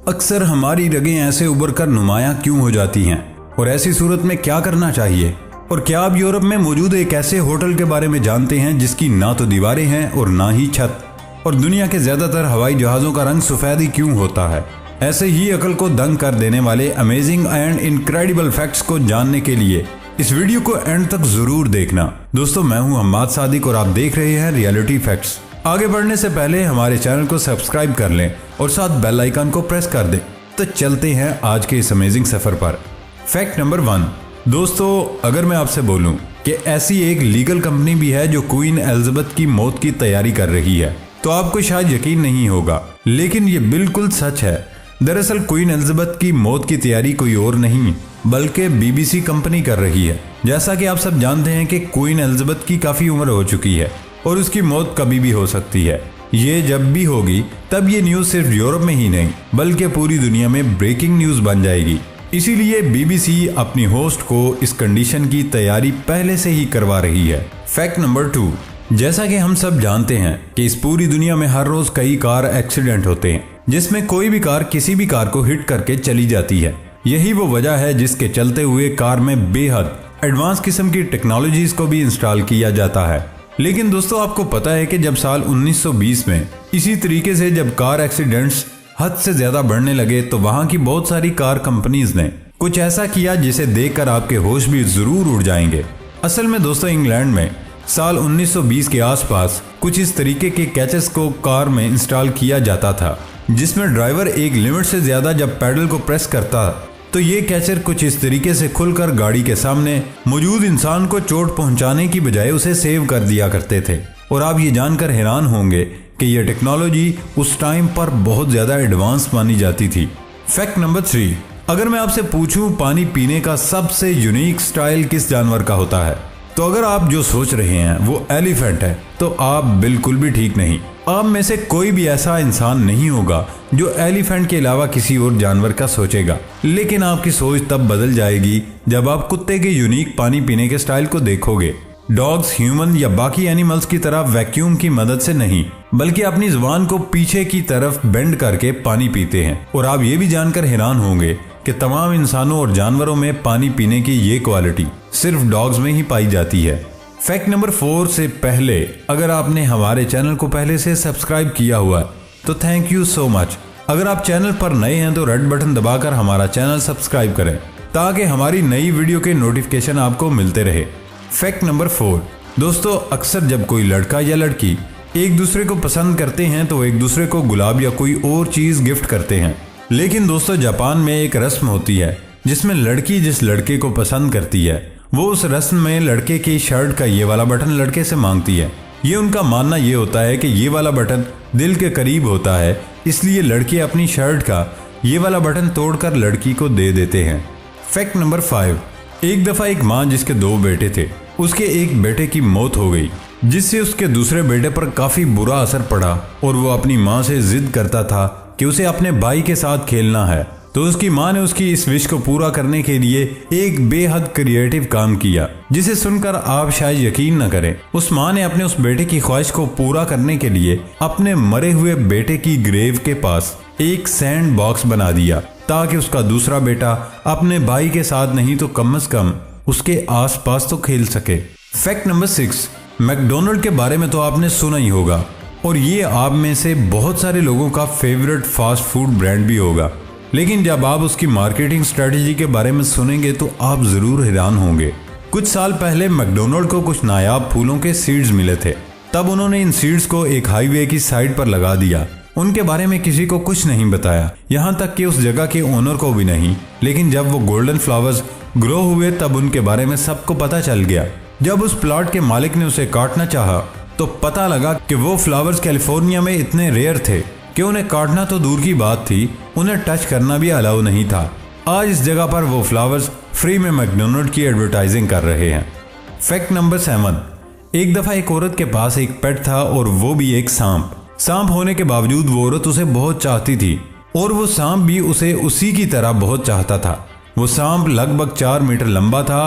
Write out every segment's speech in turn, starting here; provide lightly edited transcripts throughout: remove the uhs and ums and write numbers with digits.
अक्सर हमारी रगें ऐसे उभर कर नुमायां क्यों हो जाती हैं और ऐसी सूरत में क्या करना चाहिए? और क्या आप यूरोप में मौजूद एक ऐसे होटल के बारे में जानते हैं जिसकी ना तो दीवारें हैं और ना ही छत? और दुनिया के ज्यादातर हवाई जहाजों का रंग सफेद ही क्यों होता है? ऐसे ही अकल को दंग कर देने वाले अमेजिंग एंड इनक्रेडिबल फैक्ट्स को जानने के लिए इस वीडियो को एंड तक जरूर देखना। दोस्तों, मैं हूं हम्माद सादिक और आप देख रहे हैं रियलिटी फैक्ट्स। आगे बढ़ने से पहले हमारे चैनल को सब्सक्राइब कर लें और साथ बेल आइकन को प्रेस कर दें। तो चलते हैं आज के इस अमेजिंग सफर पर। Fact number 1। दोस्तों, अगर मैं आपसे बोलूं कि ऐसी एक लीगल कंपनी भी है जो क्वीन एलिजाबेथ की मौत की तैयारी कर रही है, तो आपको शायद यकीन नहीं होगा, लेकिन ये बिल्कुल सच है। दरअसल क्वीन एलिजाबेथ की मौत की तैयारी कोई और नहीं बल्कि बीबीसी कंपनी कर रही है। जैसा कि आप सब जानते हैं कि क्वीन एलिजाबेथ की काफी उम्र हो चुकी है और उसकी मौत कभी भी हो सकती है। ये जब भी होगी तब ये न्यूज सिर्फ यूरोप में ही नहीं बल्कि पूरी दुनिया में ब्रेकिंग न्यूज बन जाएगी। इसीलिए बीबीसी अपनी होस्ट को इस कंडीशन की तैयारी पहले से ही करवा रही है। Fact number 2। जैसा कि हम सब जानते हैं कि इस पूरी दुनिया में हर रोज कई कार एक्सीडेंट होते हैं जिसमें कोई भी कार किसी भी कार को हिट करके चली जाती है। यही वो वजह है जिसके चलते हुए कार में बेहद एडवांस किस्म की टेक्नोलॉजीज को भी इंस्टॉल किया जाता है। लेकिन दोस्तों, आपको पता है कि जब साल 1920 में इसी तरीके से जब कार एक्सीडेंट्स हद से ज्यादा बढ़ने लगे तो वहां की बहुत सारी कार कंपनीज ने कुछ ऐसा किया जिसे देखकर आपके होश भी जरूर उड़ जाएंगे। असल में दोस्तों, इंग्लैंड में साल 1920 के आसपास कुछ इस तरीके के कैचेस को कार में इंस्टॉल किया जाता था जिसमें ड्राइवर एक लिमिट से ज्यादा जब पैडल को प्रेस करता तो ये कैचर कुछ इस तरीके से खुलकर गाड़ी के सामने मौजूद इंसान को चोट पहुंचाने की बजाय उसे सेव कर दिया करते थे। और आप ये जानकर हैरान होंगे कि यह टेक्नोलॉजी उस टाइम पर बहुत ज्यादा एडवांस मानी जाती थी। Fact number 3। अगर मैं आपसे पूछूं पानी पीने का सबसे यूनिक स्टाइल किस जानवर का होता है, तो अगर आप जो सोच रहे हैं वो एलिफेंट है, तो आप बिल्कुल भी ठीक नहीं। आप में से कोई भी ऐसा इंसान नहीं होगा जो एलिफेंट के अलावा किसी और जानवर का सोचेगा। लेकिन आपकी सोच तब बदल जाएगी जब आप कुत्ते के यूनिक पानी पीने के स्टाइल को देखोगे। डॉग्स ह्यूमन या बाकी एनिमल्स की तरह वैक्यूम की मदद से नहीं बल्कि अपनी जुबान को पीछे की तरफ बेंड करके पानी पीते हैं। और आप ये भी जानकर हैरान होंगे कि तमाम इंसानों और जानवरों में पानी पीने की ये क्वालिटी सिर्फ डॉग्स में ही पाई जाती है। फैक्ट नंबर 4 से पहले अगर आपने हमारे चैनल को पहले से सब्सक्राइब किया हुआ है तो थैंक यू सो मच। अगर आप चैनल पर नए हैं तो रेड बटन दबाकर हमारा चैनल सब्सक्राइब करें ताकि हमारी नई वीडियो के नोटिफिकेशन आपको मिलते रहे। Fact number 4। दोस्तों, अक्सर जब कोई लड़का या लड़की एक दूसरे को पसंद करते हैं तो एक दूसरे को गुलाब या कोई और चीज गिफ्ट करते हैं। लेकिन दोस्तों, जापान में एक रस्म होती है जिसमें लड़की जिस लड़के को पसंद करती है वो उस रस्म में लड़के की शर्ट का ये वाला बटन लड़के से मांगती है। ये उनका मानना ये होता है कि ये वाला बटन दिल के करीब होता है, इसलिए लड़के अपनी शर्ट का ये वाला बटन तोड़कर लड़की को दे देते हैं। Fact number 5। एक दफा एक माँ जिसके 2 बेटे थे, उसके एक बेटे की मौत हो गई जिससे उसके दूसरे बेटे पर काफी बुरा असर पड़ा और वो अपनी माँ से जिद करता था कि उसे अपने भाई के साथ खेलना है। तो उसकी माँ ने उसकी इस विश को पूरा करने के लिए एक बेहद क्रिएटिव काम किया जिसे सुनकर आप शायद यकीन न करें। उस माँ ने अपने उस बेटे की ख्वाहिश को पूरा करने के लिए अपने मरे हुए बेटे की ग्रेव के पास एक सैंड बॉक्स बना दिया ताकि उसका दूसरा बेटा अपने भाई के साथ नहीं तो कम से कम उसके आसपास तो खेल सके। Fact number 6। मैकडोनल्ड के बारे में तो आपने सुना ही होगा और ये आप में से बहुत सारे लोगों का फेवरेट फास्ट फूड ब्रांड भी होगा। लेकिन जब आप उसकी मार्केटिंग स्ट्रेटेजी के बारे में सुनेंगे तो आप जरूर हैरान होंगे। कुछ साल पहले मैकडोनल्ड को कुछ नायाब फूलों के सीड्स मिले थे। तब उन्होंने इन सीड्स को एक हाईवे की साइड पर लगा दिया। उनके बारे में किसी को कुछ नहीं बताया, यहाँ तक कि उस जगह के ओनर को भी नहीं। लेकिन जब वो गोल्डन फ्लावर्स ग्रो हुए तब उनके बारे में सबको पता चल गया। जब उस प्लॉट के मालिक ने उसे काटना चाहा तो पता लगा कि वो फ्लावर्स कैलिफोर्निया में इतने रेयर थे कि उन्हें काटना तो दूर की बात थी, उन्हें टच करना भी अलाउ नहीं था। आज इस जगह पर वो फ्लावर्स फ्री में मैकडोनल्ड की एडवर्टाइजिंग कर रहे हैं। Fact number 7। एक दफा एक औरत के पास एक पेट था और वो भी एक सांप। सांप होने के बावजूद वो औरत उसे बहुत चाहती थी और वो सांप भी उसे उसी की तरह बहुत चाहता था। वो सांप लगभग 4 मीटर लंबा था,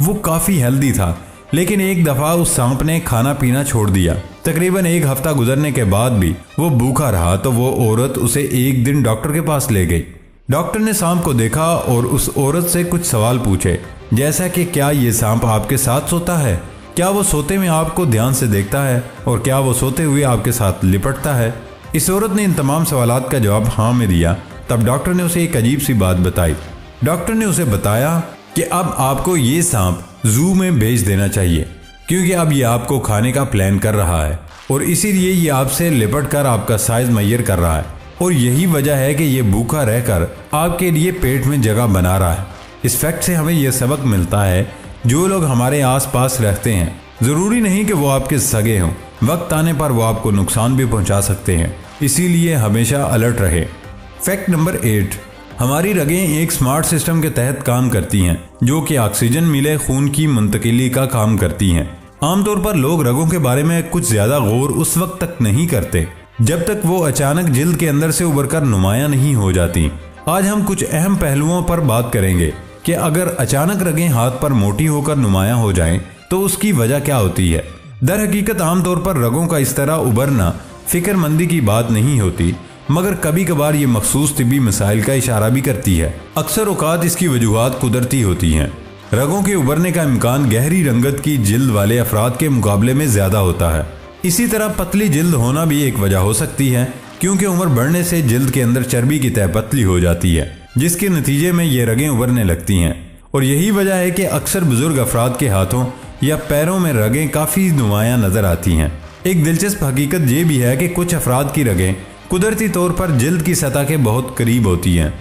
वो काफी हेल्दी था, लेकिन एक दफा उस सांप ने खाना पीना छोड़ दिया। तकरीबन 1 हफ्ता गुजरने के बाद भी वो भूखा रहा तो वो औरत उसे एक दिन डॉक्टर के पास ले गई। डॉक्टर ने सांप को देखा और उस औरत से कुछ सवाल पूछे, जैसा कि क्या ये सांप आपके साथ सोता है, क्या वो सोते में आपको ध्यान से देखता है और क्या वो सोते हुए आपके साथ लिपटता है। इस औरत ने इन तमाम सवालात का जवाब हाँ में दिया। तब डॉक्टर ने उसे एक अजीब सी बात बताई। डॉक्टर ने उसे बताया कि अब आपको ये सांप जू में भेज देना चाहिए, क्योंकि अब ये आपको खाने का प्लान कर रहा है और इसीलिए ये आपसे लिपट कर आपका साइज मैयर कर रहा है और यही वजह है कि ये भूखा रहकर आपके लिए पेट में जगह बना रहा है। इस फैक्ट से हमें यह सबक मिलता है, जो लोग हमारे आसपास रहते हैं जरूरी नहीं कि वो आपके सगे हों, वक्त आने पर वो आपको नुकसान भी पहुंचा सकते हैं, इसीलिए हमेशा अलर्ट रहे। फैक्ट नंबर 8, हमारी रगें एक स्मार्ट सिस्टम के तहत काम करती हैं, जो कि ऑक्सीजन मिले खून की मुंतकिली का काम करती हैं। आमतौर पर लोग रगों के बारे में कुछ ज्यादा गौर उस वक्त तक नहीं करते जब तक वो अचानक जिल्द के अंदर से उभरकर नुमायां नहीं हो जाती। आज हम कुछ अहम पहलुओं पर बात करेंगे कि अगर अचानक रगें हाथ पर मोटी होकर नुमायां हो जाएं तो उसकी वजह क्या होती है। दर हकीकत आमतौर पर रगों का इस तरह उभरना फिक्रमंदी की बात नहीं होती, मगर कभी कभार ये मखसूस तिब्बी मसाइल का इशारा भी करती है। अक्सर औकात इसकी वजूहात कुदरती होती हैं। रगों के उभरने का इम्कान गहरी रंगत की जिल्द वाले अफराद के मुकाबले में ज्यादा होता है। इसी तरह पतली जिल्द होना भी एक वजह हो सकती है, क्योंकि उम्र बढ़ने से जिल्द के अंदर चर्बी की तह पतली हो जाती है, जिसके नतीजे में ये रगें उभरने लगती हैं। और यही वजह है कि अक्सर बुजुर्ग अफराद के हाथों या पैरों में रगें काफी नुमायां नजर आती हैं। एक दिलचस्प हकीकत ये भी है कि कुछ अफराद की रगें कुदरती तौर पर जिल्द की सतह के बहुत करीब होती हैं।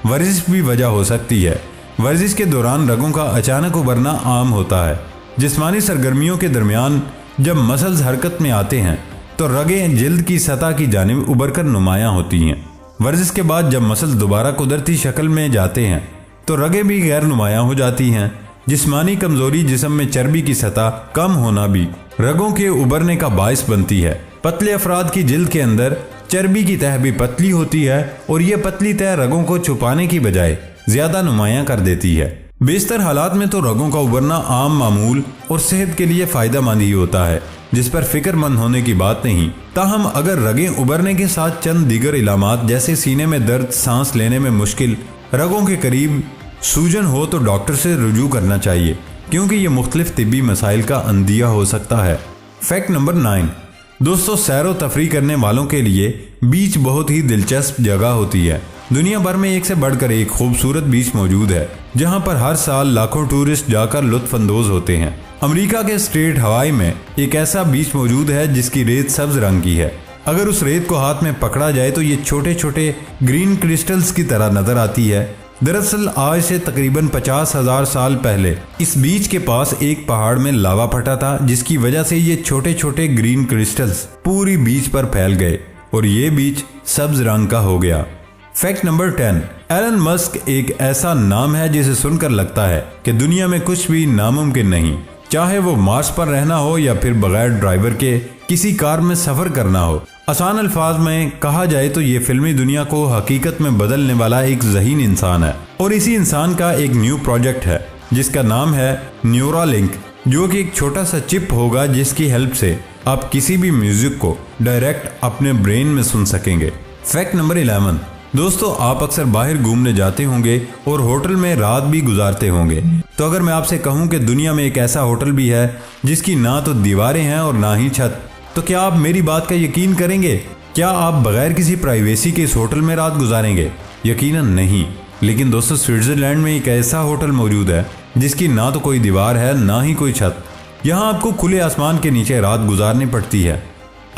वर्जिश भी वजह हो सकती है। वर्जिश के दौरान रगों का अचानक उभरना आम होता है। जिस्मानी सरगर्मियों के दरमियान जब मसल्स हरकत में आते हैं तो रगें जिल्द की सतह की जानिब उभरकर नुमायां होती हैं। वर्जिश के बाद जब मसल्स दोबारा कुदरती शक्ल में जाते हैं तो रगें भी गैर नुमायां हो जाती हैं। जिस्मानी कमजोरी, जिस्म में चर्बी की सतह कम होना भी रगों के उभरने का बायस बनती है। पतले अफराद की जिल्द के अंदर चर्बी की तह भी पतली होती है और यह पतली तह रगों को छुपाने की बजाय ज्यादा नुमायां कर देती है। बेशतर हालात में तो रगों का उभरना आम मामूल और सेहत के लिए फायदेमंद ही होता है, जिस पर फिक्रमंद होने की बात नहीं। ताहम अगर रगें उभरने के साथ चंद दीगर इलामात जैसे सीने में दर्द, सांस लेने में मुश्किल, रगों के करीब सूजन हो तो डॉक्टर से रुजू करना चाहिए, क्योंकि ये मुख्तलिफ तिब्बी मसाइल का अंदिया हो सकता है। फैक्ट नंबर 9, दोस्तों, सैरो तफरी करने वालों के लिए बीच बहुत ही दिलचस्प जगह होती है। दुनिया भर में एक से बढ़कर एक खूबसूरत बीच मौजूद है, जहां पर हर साल लाखों टूरिस्ट जाकर लुत्फ अंदोज होते हैं। अमेरिका के स्टेट हवाई में एक ऐसा बीच मौजूद है जिसकी रेत सब्ज रंग की है। अगर उस रेत को हाथ में पकड़ा जाए तो ये छोटे छोटे ग्रीन क्रिस्टल्स की तरह नजर आती है। दरअसल आज से तकरीबन 50,000 साल पहले इस बीच के पास एक पहाड़ में लावा फटा था, जिसकी वजह से ये छोटे छोटे ग्रीन क्रिस्टल्स पूरी बीच पर फैल गए और ये बीच सब्ज रंग का हो गया। फैक्ट नंबर 10, एलन मस्क एक ऐसा नाम है जिसे सुनकर लगता है कि दुनिया में कुछ भी नामुमकिन नहीं। चाहे वो मार्स पर रहना हो या फिर बगैर ड्राइवर के किसी कार में सफर करना हो। आसान अल्फाज में कहा जाए तो ये फिल्मी दुनिया को हकीकत में बदलने वाला एक ज़हीन इंसान है और इसी इंसान का एक न्यू प्रोजेक्ट है जिसका नाम है न्यूरालिंक, जो कि एक छोटा सा चिप होगा जिसकी हेल्प से आप किसी भी म्यूजिक को डायरेक्ट अपने ब्रेन में सुन सकेंगे। फैक्ट नंबर 11, दोस्तों, आप अक्सर बाहर घूमने जाते होंगे और होटल में रात भी गुजारते होंगे। तो अगर मैं आपसे कहूं कि दुनिया में एक ऐसा होटल भी है जिसकी ना तो दीवारें हैं और ना ही छत, तो क्या आप मेरी बात का यकीन करेंगे? क्या आप बगैर किसी प्राइवेसी के इस होटल में रात गुजारेंगे? यकीनन नहीं। लेकिन दोस्तों, स्विट्जरलैंड में एक ऐसा होटल मौजूद है जिसकी ना तो कोई दीवार है ना ही कोई छत। यहाँ आपको खुले आसमान के नीचे रात गुजारनी पड़ती है।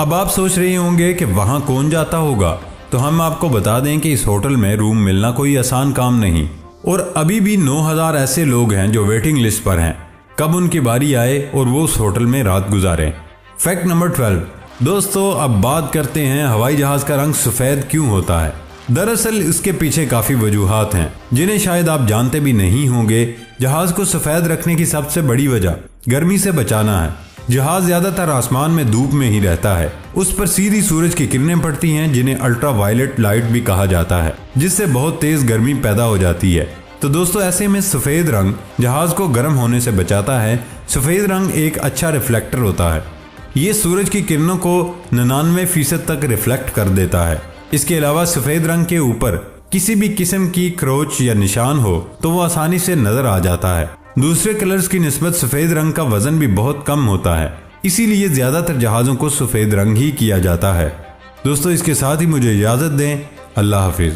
अब आप सोच रहे होंगे कि वहाँ कौन जाता होगा, तो हम आपको बता दें कि इस होटल में रूम मिलना कोई आसान काम नहीं और अभी भी 9,000 ऐसे लोग हैं जो वेटिंग लिस्ट पर हैं। कब उनकी बारी आए और वो उस होटल में रात गुजारें। फैक्ट नंबर 12, दोस्तों, अब बात करते हैं हवाई जहाज का रंग सफेद क्यों होता है। दरअसल इसके पीछे काफी वजूहात हैं जिन्हें शायद आप जानते भी नहीं होंगे। जहाज को सफेद रखने की सबसे बड़ी वजह गर्मी से बचाना है। जहाज ज्यादातर आसमान में धूप में ही रहता है, उस पर सीधी सूरज की किरणें पड़ती हैं जिन्हें अल्ट्रा वायलेट लाइट भी कहा जाता है, जिससे बहुत तेज गर्मी पैदा हो जाती है। तो दोस्तों ऐसे में सफ़ेद रंग जहाज को गर्म होने से बचाता है। सफ़ेद रंग एक अच्छा रिफ्लेक्टर होता है, ये सूरज की किरणों को 99% तक रिफ्लेक्ट कर देता है। इसके अलावा सफ़ेद रंग के ऊपर किसी भी किस्म की क्रोच या निशान हो तो वो आसानी से नजर आ जाता है। दूसरे कलर्स की निस्बत सफ़ेद रंग का वजन भी बहुत कम होता है, इसीलिए ज़्यादातर जहाज़ों को सफ़ेद रंग ही किया जाता है। दोस्तों इसके साथ ही मुझे इजाज़त दें। अल्लाह हाफिज़।